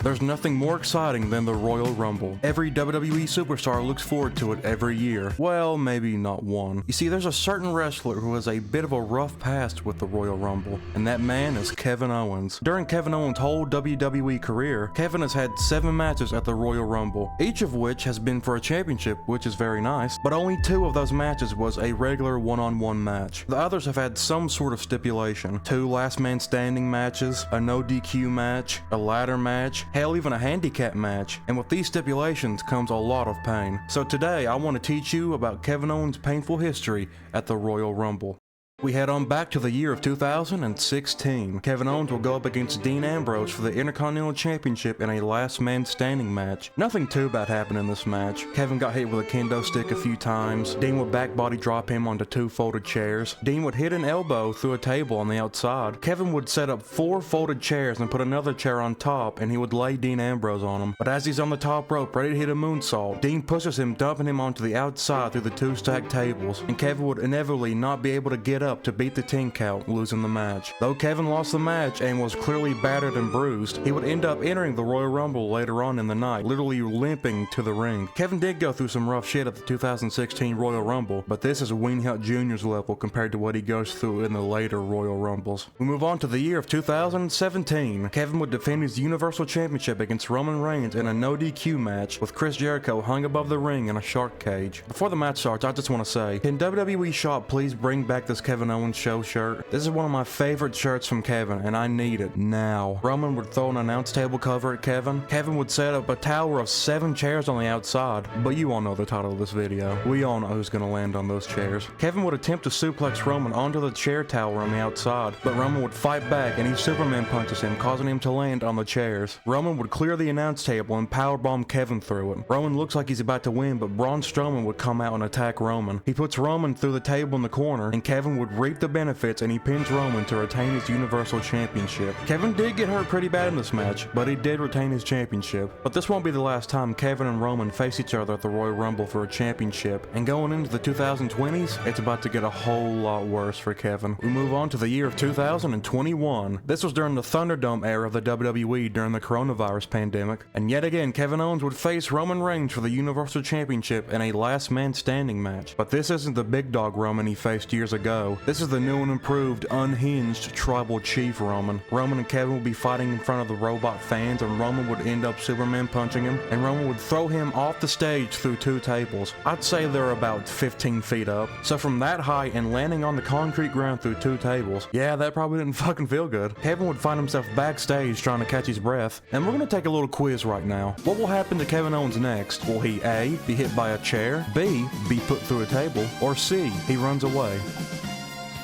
There's nothing more exciting than the Royal Rumble. Every WWE superstar looks forward to it every year. Well, maybe not one. You see, there's a certain wrestler who has a bit of a rough past with the Royal Rumble, and that man is Kevin Owens. During Kevin Owens' whole WWE career, Kevin has had 7 matches at the Royal Rumble, each of which has been for a championship, which is very nice, but only 2 of those matches was a regular one-on-one match. The others have had some sort of stipulation. 2 last man standing matches, a no DQ match, a ladder match, hell, even a handicap match, and with these stipulations comes a lot of pain. So today I want to teach you about Kevin Owens' painful history at the Royal Rumble. We head on back to the year of 2016. Kevin Owens will go up against Dean Ambrose for the Intercontinental Championship in a last man standing match. Nothing too bad happened in this match. Kevin got hit with a kendo stick a few times. Dean would back body drop him onto 2 folded chairs. Dean would hit an elbow through a table on the outside. Kevin would set up 4 folded chairs and put another chair on top, and he would lay Dean Ambrose on him. But as he's on the top rope ready to hit a moonsault, Dean pushes him, dumping him onto the outside through the 2 stacked tables, and Kevin would inevitably not be able to get up to beat the 10 count, losing the match. Though Kevin lost the match and was clearly battered and bruised, he would end up entering the Royal Rumble later on in the night, literally limping to the ring. Kevin did go through some rough shit at the 2016 Royal Rumble, but this is Wienhout Jr.'s level compared to what he goes through in the later Royal Rumbles. We move on to the year of 2017. Kevin would defend his Universal Championship against Roman Reigns in a no DQ match with Chris Jericho hung above the ring in a shark cage. Before the match starts, I just want to say, can WWE Shop please bring back this Kevin Owens show shirt? This is one of my favorite shirts from Kevin, and I need it now. Roman would throw an announce table cover at Kevin. Kevin would set up a tower of 7 chairs on the outside, but you all know the title of this video. We all know who's gonna land on those chairs. Kevin would attempt to suplex Roman onto the chair tower on the outside, but Roman would fight back and he Superman punches him, causing him to land on the chairs. Roman would clear the announce table and powerbomb Kevin through it. Roman looks like he's about to win, but Braun Strowman would come out and attack Roman. He puts Roman through the table in the corner, and Kevin would reap the benefits, and he pins Roman to retain his Universal Championship. Kevin did get hurt pretty bad in this match, but he did retain his championship. But this won't be the last time Kevin and Roman face each other at the Royal Rumble for a championship, and going into the 2020s, it's about to get a whole lot worse for Kevin. We move on to the year of 2021. This was during the Thunderdome era of the WWE during the coronavirus pandemic, and yet again Kevin Owens would face Roman Reigns for the Universal Championship in a last man standing match. But this isn't the big dog Roman he faced years ago. This is the new and improved, unhinged tribal chief Roman. Roman and Kevin would be fighting in front of the robot fans, and Roman would end up Superman punching him, and Roman would throw him off the stage through 2 tables. I'd say they're about 15 feet up. So from that height and landing on the concrete ground through 2 tables, yeah, that probably didn't fucking feel good. Kevin would find himself backstage trying to catch his breath, and we're gonna take a little quiz right now. What will happen to Kevin Owens next? Will he A, be hit by a chair, B, be put through a table, or C, he runs away?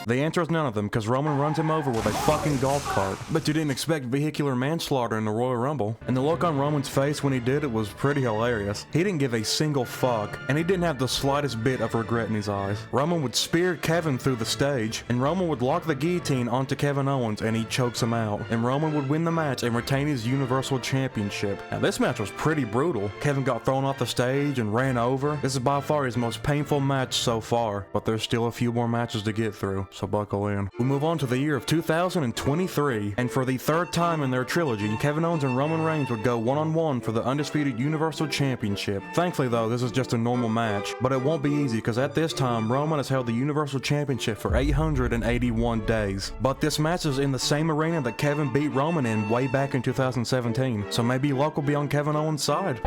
The answer is none of them, because Roman runs him over with a fucking golf cart. But you didn't expect vehicular manslaughter in the Royal Rumble, and the look on Roman's face when he did it was pretty hilarious. He didn't give a single fuck, and he didn't have the slightest bit of regret in his eyes. Roman would spear Kevin through the stage, and Roman would lock the guillotine onto Kevin Owens, and he chokes him out. And Roman would win the match and retain his Universal Championship. Now this match was pretty brutal. Kevin got thrown off the stage and ran over. This is by far his most painful match so far, but there's still a few more matches to get through, so buckle in. We move on to the year of 2023, and for the 3rd time in their trilogy, Kevin Owens and Roman Reigns would go one-on-one for the undisputed Universal Championship. Thankfully though, this is just a normal match, but it won't be easy because at this time, Roman has held the Universal Championship for 881 days. But this match is in the same arena that Kevin beat Roman in way back in 2017, so maybe luck will be on Kevin Owens' side.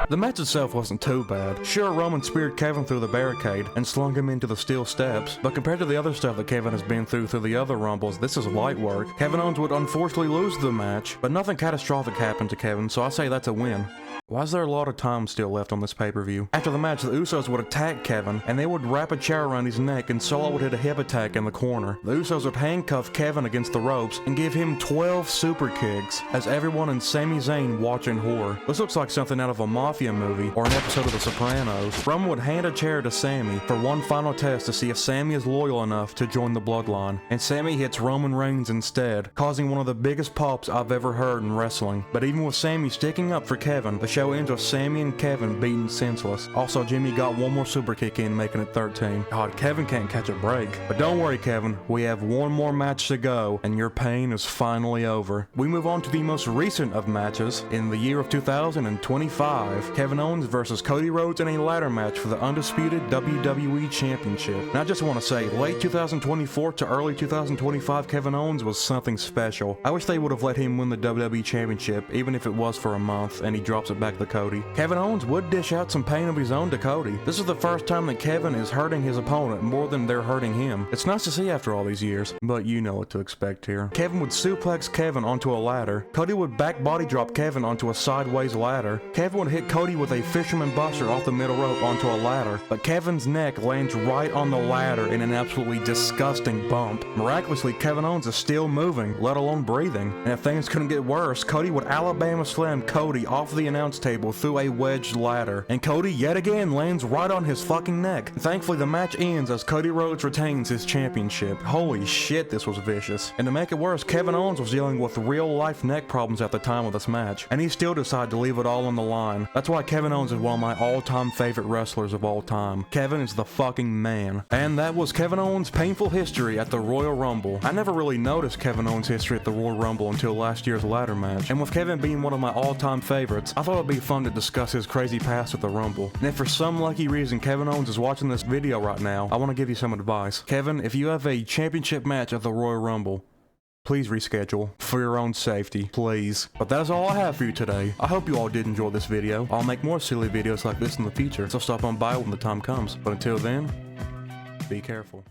The match itself wasn't too bad. Sure, Roman speared Kevin through the barricade and slung him into the steel steps, but compared to the other stuff that Kevin has been through the other Rumbles, this is light work. Kevin Owens would unfortunately lose the match, but nothing catastrophic happened to Kevin, so I say that's a win. Why is there a lot of time still left on this pay-per-view? After the match, the Usos would attack Kevin, and they would wrap a chair around his neck, and Solo would hit a hip attack in the corner. The Usos would handcuff Kevin against the ropes and give him 12 super kicks, as everyone in Sami Zayn watch in horror. This looks like something out of a mafia Mafia movie or an episode of The Sopranos, Roman would hand a chair to Sammy for one final test to see if Sammy is loyal enough to join the bloodline, and Sammy hits Roman Reigns instead, causing one of the biggest pops I've ever heard in wrestling. But even with Sammy sticking up for Kevin, the show ends with Sammy and Kevin beaten senseless. Also, Jimmy got one more super kick in, making it 13. God, Kevin can't catch a break. But don't worry, Kevin, we have one more match to go, and your pain is finally over. We move on to the most recent of matches. In the year of 2025, Kevin Owens versus Cody Rhodes in a ladder match for the undisputed WWE Championship. And I just want to say, late 2024 to early 2025, Kevin Owens was something special. I wish they would have let him win the WWE Championship, even if it was for a month, and he drops it back to Cody. Kevin Owens would dish out some pain of his own to Cody. This is the first time that Kevin is hurting his opponent more than they're hurting him. It's nice to see after all these years, but you know what to expect here. Kevin would suplex Kevin onto a ladder. Cody would back body drop Kevin onto a sideways ladder. Kevin would hit Cody with a fisherman buster off the middle rope onto a ladder, but Kevin's neck lands right on the ladder in an absolutely disgusting bump. Miraculously, Kevin Owens is still moving, let alone breathing. And if things couldn't get worse, Cody would Alabama slam Cody off the announce table through a wedged ladder, and Cody yet again lands right on his fucking neck. Thankfully, the match ends as Cody Rhodes retains his championship. Holy shit, this was vicious. And to make it worse, Kevin Owens was dealing with real life neck problems at the time of this match, and he still decided to leave it all on the line. That's why Kevin Owens is one of my all-time favorite wrestlers of all time. Kevin is the fucking man. And that was Kevin Owens' painful history at the Royal Rumble. I never really noticed Kevin Owens' history at the Royal Rumble until last year's ladder match, and with Kevin being one of my all-time favorites, I thought it'd be fun to discuss his crazy past at the Rumble. And if for some lucky reason Kevin Owens is watching this video right now, I want to give you some advice. Kevin, if you have a championship match at the Royal Rumble, please reschedule, for your own safety, please. But that is all I have for you today. I hope you all did enjoy this video. I'll make more silly videos like this in the future, so stop on by when the time comes. But until then, be careful.